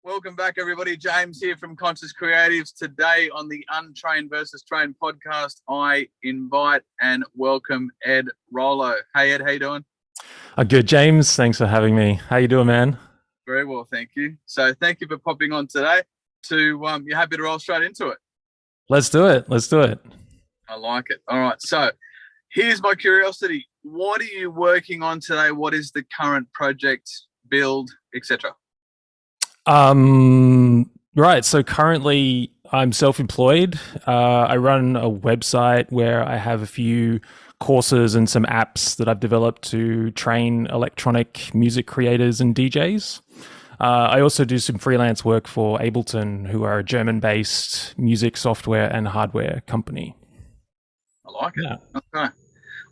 Welcome back, everybody. James here from Conscious Creatives. Today on the Untrained versus Trained podcast, I invite and welcome Ed Rollo. Hey, Ed, how you doing? Good, James. Thanks for having me. How you doing, man? Very well, thank you. So thank you for popping on today. You're happy to roll straight into it? Let's do it. I like it. All right. So here's my curiosity. What are you working on today? What is the current project, build, etc.? Right. So currently I'm self-employed. I run a website where I have a few courses and some apps that I've developed to train electronic music creators and DJs. I also do some freelance work for Ableton, who are a German-based music software and hardware company. I like it. Yeah. Okay.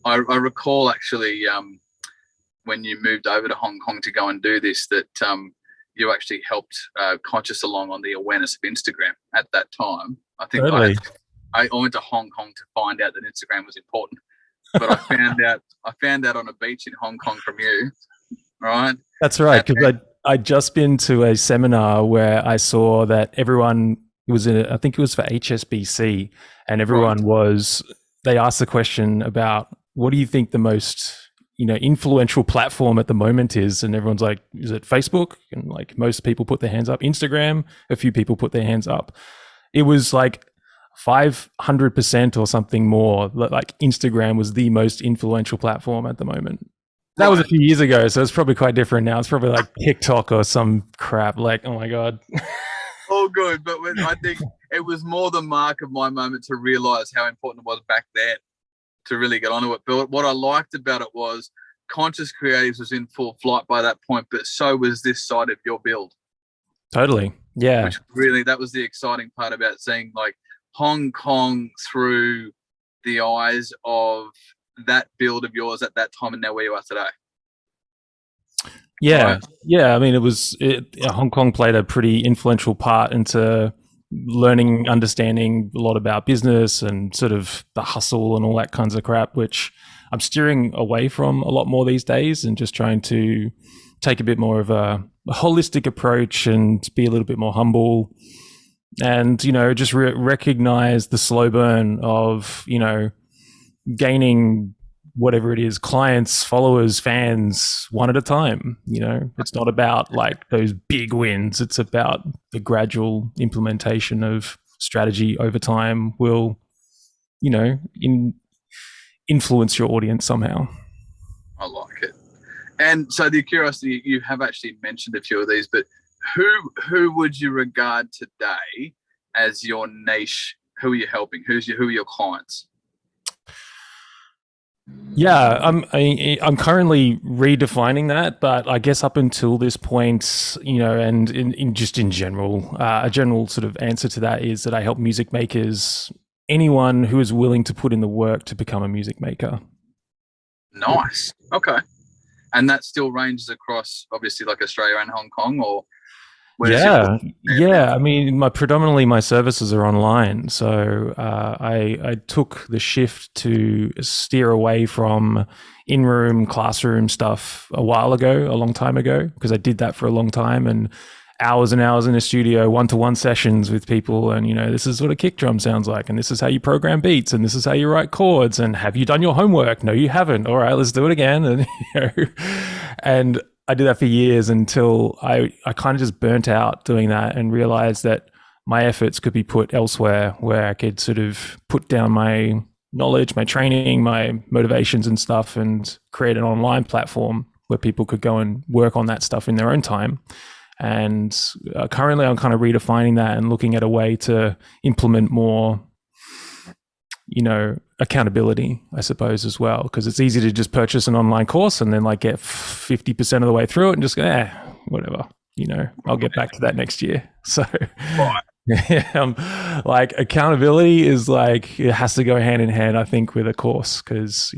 I recall actually when you moved over to Hong Kong to go and do this, that you actually helped Conscious along on the awareness of Instagram at that time. I think totally. I went to Hong Kong to find out that Instagram was important, but I found out on a beach in Hong Kong from you. Right? That's right, because I'd just been to a seminar where I saw that everyone was I think it was for HSBC, and everyone they asked the question about, what do you think the most influential platform at the moment is? And everyone's like, is it Facebook? And like most people put their hands up. Instagram, a few people put their hands up. It was like 500% or something more. Like Instagram was the most influential platform at the moment. That was a few years ago, so it's probably quite different now. It's probably like TikTok or some crap. Like, oh my God. All good, but I think it was more the mark of my moment to realize how important it was back then to really get onto it. But what I liked about it was Conscious Creatives was in full flight by that point, but so was this side of your build. Totally. Yeah. Which really, that was the exciting part about seeing like Hong Kong through the eyes of that build of yours at that time, and now where you are today. Yeah. Right? Yeah. I mean, Hong Kong played a pretty influential part into learning, understanding a lot about business and sort of the hustle and all that kinds of crap, which I'm steering away from a lot more these days, and just trying to take a bit more of a holistic approach and be a little bit more humble, and, just recognize the slow burn of, gaining whatever it is, clients, followers, fans, one at a time. It's not about like those big wins. It's about the gradual implementation of strategy over time will, influence your audience somehow. I like it. And so the curiosity, you have actually mentioned a few of these, but who would you regard today as your niche? Who are you helping? Who are your clients? Yeah, I'm currently redefining that, but I guess up until this point, and in general, a general sort of answer to that is that I help music makers, anyone who is willing to put in the work to become a music maker. Nice. Okay. And that still ranges across obviously like Australia and Hong Kong, or? Yeah. I mean, predominantly my services are online, so I took the shift to steer away from in-room classroom stuff a long time ago, because I did that for a long time, and hours and hours in a studio, one-to-one sessions with people, and this is what a kick drum sounds like, and this is how you program beats, and this is how you write chords, and have you done your homework? No, you haven't. All right, let's do it again, and and I did that for years until I kind of just burnt out doing that, and realized that my efforts could be put elsewhere, where I could sort of put down my knowledge, my training, my motivations and stuff, and create an online platform where people could go and work on that stuff in their own time. And currently I'm kind of redefining that and looking at a way to implement more, accountability, I suppose, as well, because it's easy to just purchase an online course and then like get 50% of the way through it and just go, whatever, I'll get back to that next year. So like accountability is like, it has to go hand in hand, I think, with a course, because,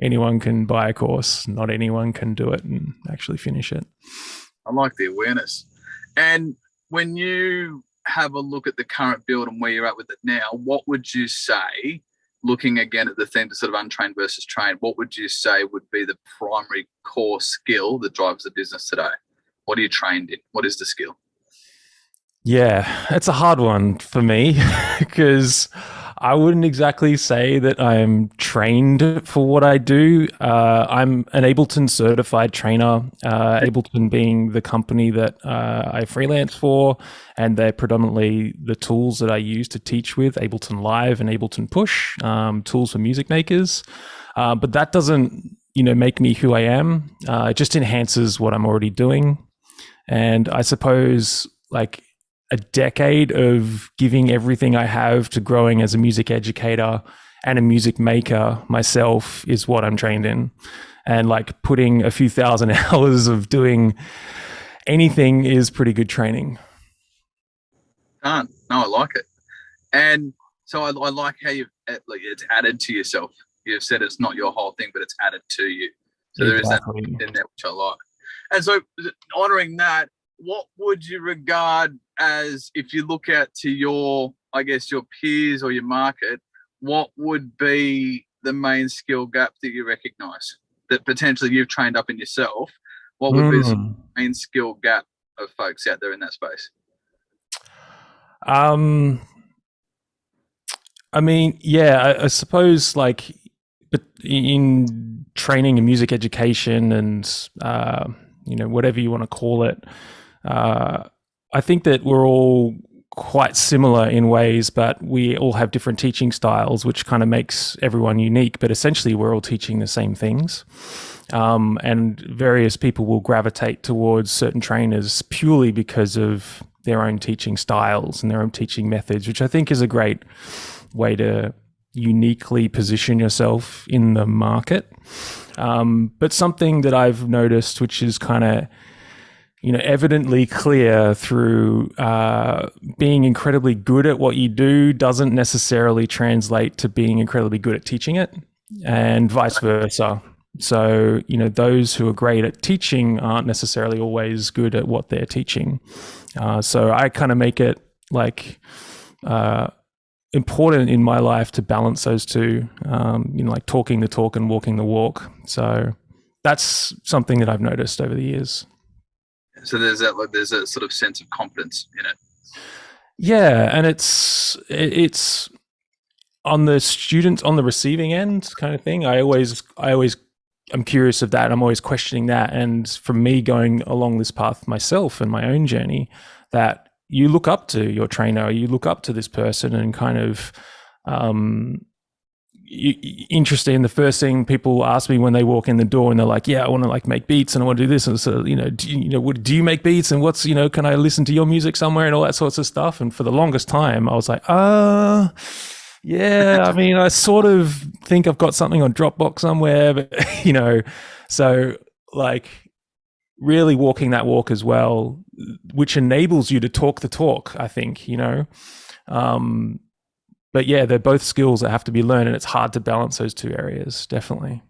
anyone can buy a course, not anyone can do it and actually finish it. I like the awareness. And when you have a look at the current build and where you're at with it now, what would you say, looking again at the theme of sort of untrained versus trained, what would you say would be the primary core skill that drives the business today? What are you trained in? What is the skill? Yeah, it's a hard one for me because I wouldn't exactly say that I'm trained for what I do. I'm an Ableton certified trainer, Ableton being the company that I freelance for, and they're predominantly the tools that I use to teach with Ableton Live and Ableton Push, tools for music makers. But that doesn't, make me who I am. It just enhances what I'm already doing. And I suppose like a decade of giving everything I have to growing as a music educator and a music maker myself is what I'm trained in. And like putting a few thousand hours of doing anything is pretty good training. No, I like it. And so I like how it's added to yourself. You've said it's not your whole thing, but it's added to you. So there is that Exactly. in there, which I like. And so honoring that, what would you regard as, if you look out to your, I guess, your peers or your market, what would be the main skill gap that you recognize that potentially you've trained up in yourself? What would be the main skill gap of folks out there in that space? I mean, yeah, I suppose like, but in training and music education and whatever you want to call it, I think that we're all quite similar in ways, but we all have different teaching styles, which kind of makes everyone unique. But essentially, we're all teaching the same things. And various people will gravitate towards certain trainers purely because of their own teaching styles and their own teaching methods, which I think is a great way to uniquely position yourself in the market. But something that I've noticed, which is kind of evidently clear through being incredibly good at what you do, doesn't necessarily translate to being incredibly good at teaching it, and vice versa. So, those who are great at teaching aren't necessarily always good at what they're teaching. So I kind of make it like important in my life to balance those two, like talking the talk and walking the walk. So that's something that I've noticed over the years. So there's a sort of sense of confidence in it. Yeah, and it's on the student, on the receiving end kind of thing. I'm curious of that. I'm always questioning that. And from me going along this path myself and my own journey, that you look up to your trainer, you look up to this person, and kind of interesting. The first thing people ask me when they walk in the door, and they're like, "Yeah, I want to like make beats and I want to do this." And so, do you make beats? And what's, can I listen to your music somewhere and all that sorts of stuff? And for the longest time, I was like, yeah, I mean, I sort of think I've got something on Dropbox somewhere, but so like really walking that walk as well, which enables you to talk the talk, I think, but yeah, they're both skills that have to be learned, and it's hard to balance those two areas, definitely.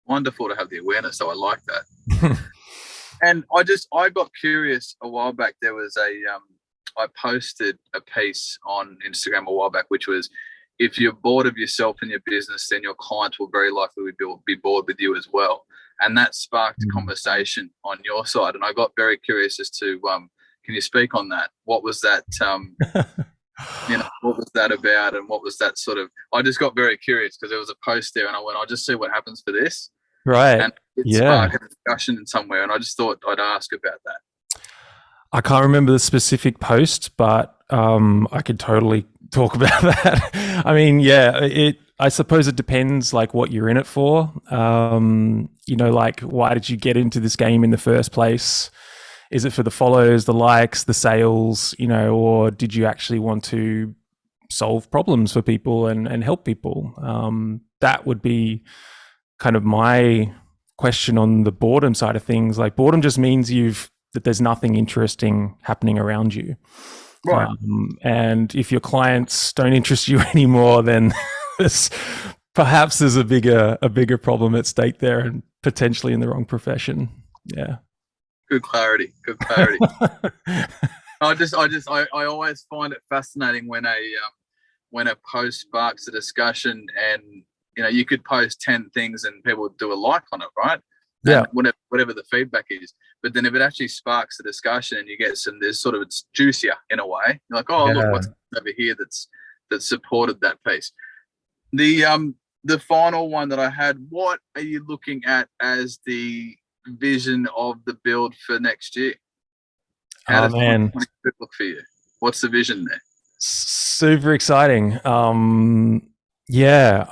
Wonderful to have the awareness, so I like that. And I got curious a while back. There was I posted a piece on Instagram a while back, which was, if you're bored of yourself and your business, then your clients will very likely be bored with you as well. And that sparked a conversation on your side. And I got very curious as to, can you speak on that? What was that, what was that about? And what was that sort of, I just got very curious because there was a post there and I went, I'll just see what happens for this. Right. And it sparked a discussion in somewhere. And I just thought I'd ask about that. I can't remember the specific post, but I could totally talk about that. I mean, yeah, I suppose it depends like what you're in it for. Like why did you get into this game in the first place? Is it for the follows, the likes, the sales, or did you actually want to solve problems for people and help people? That would be kind of my question on the boredom side of things. Like boredom just means that there's nothing interesting happening around you. Right. And if your clients don't interest you anymore, then perhaps there's a bigger problem at stake there, and potentially in the wrong profession. Yeah. Good clarity. I always find it fascinating when a post sparks a discussion, and you could post 10 things and people do a like on it, right? Yeah. And whatever the feedback is. But then if it actually sparks the discussion and you get some, there's sort of, it's juicier in a way. You're like, oh, look, what's over here that supported that piece. The final one that I had, what are you looking at as the vision of the build for next year? How does 2022 look for you? What's the vision there? Super exciting. Yeah,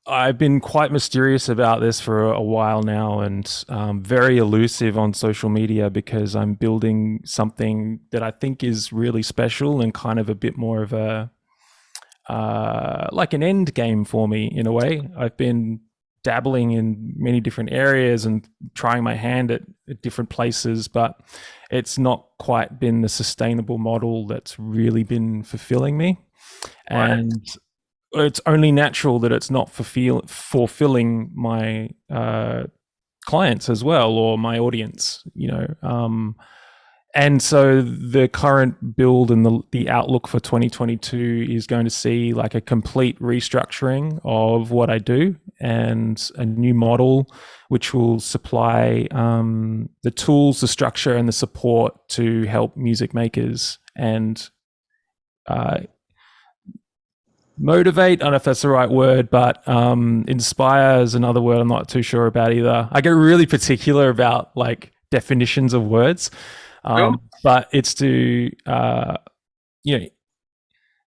I've been quite mysterious about this for a while now, and very elusive on social media, because I'm building something that I think is really special and kind of a bit more of a like an end game for me in a way. I've been dabbling in many different areas and trying my hand at different places, but it's not quite been the sustainable model that's really been fulfilling me. Right. And it's only natural that it's not fulfilling my clients as well, or my audience, and so the current build and the outlook for 2022 is going to see like a complete restructuring of what I do, and a new model which will supply the tools, the structure, and the support to help music makers and motivate. I don't know if that's the right word, but inspire is another word I'm not too sure about either. I get really particular about like definitions of words. But it's to,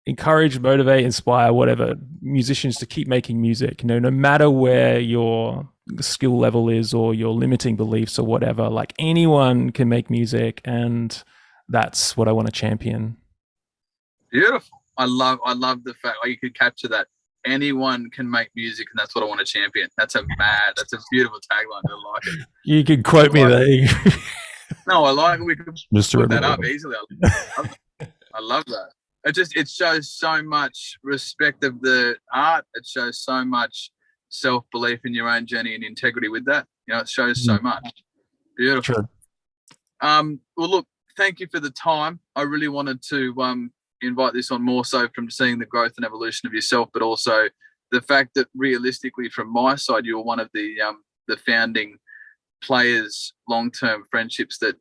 encourage, motivate, inspire, whatever, musicians to keep making music, no matter where your skill level is or your limiting beliefs or whatever. Like, anyone can make music, and that's what I want to champion. Beautiful. I love the fact you could capture that. Anyone can make music, and that's what I want to champion. That's a beautiful tagline. I like it. You could quote me there. No, I like it. We could put that up easily. I love that. It shows so much respect of the art. It shows so much self-belief in your own journey and integrity with that. It shows so much. Beautiful. Sure. Well, look, thank you for the time. I really wanted to invite this on, more so from seeing the growth and evolution of yourself, but also the fact that realistically, from my side, you're one of the founding players, long-term friendships that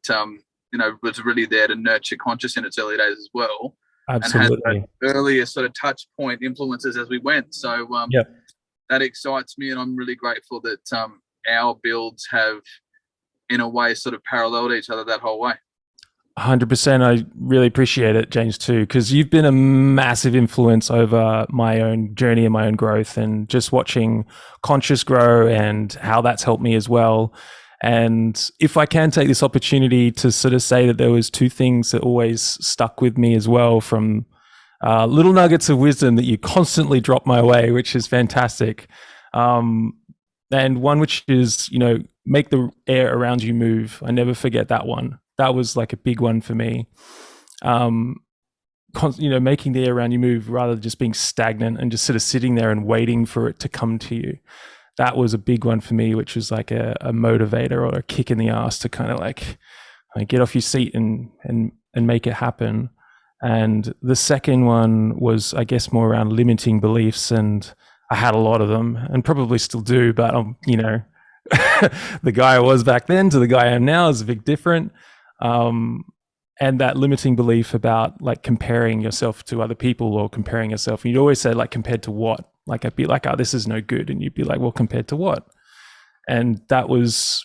was really there to nurture Conscious in its early days as well. Absolutely. And had earlier sort of touch point influences as we went. So that excites me, and I'm really grateful that our builds have, in a way, sort of paralleled each other that whole way. 100%. I really appreciate it, James, too, because you've been a massive influence over my own journey and my own growth, and just watching Conscious grow and how that's helped me as well. And if I can take this opportunity to sort of say that there was two things that always stuck with me as well, from little nuggets of wisdom that you constantly drop my way, which is fantastic. And one which is, make the air around you move. I never forget that one. That was like a big one for me. Making the air around you move rather than just being stagnant and just sort of sitting there and waiting for it to come to you. That was a big one for me, which was like a motivator or a kick in the ass to kind of like get off your seat and make it happen. And the second one was, I guess, more around limiting beliefs, and I had a lot of them, and probably still do, but the guy I was back then to the guy I am now is a bit different. And that limiting belief about like comparing yourself to other people, or comparing yourself. You'd always say, like, compared to what? Like, I'd be like, oh, this is no good. And you'd be like, well, compared to what? And that was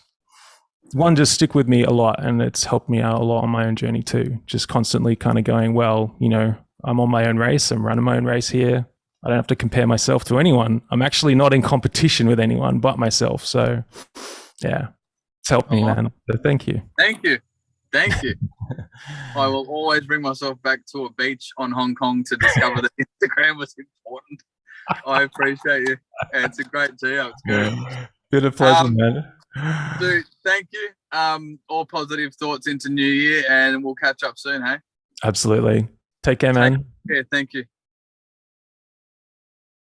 one, just stick with me a lot. And it's helped me out a lot on my own journey too. Just constantly kind of going, well, I'm on my own race. I'm running my own race here. I don't have to compare myself to anyone. I'm actually not in competition with anyone but myself. So yeah, it's helped me, man. So thank you. Thank you. Thank you. I will always bring myself back to a beach on Hong Kong to discover that Instagram was important. I appreciate you. Yeah, it's a great deal. It's good. Been a pleasure, man. Dude, thank you. All positive thoughts into New Year, and we'll catch up soon, hey? Absolutely. Take care, man. Yeah, thank you.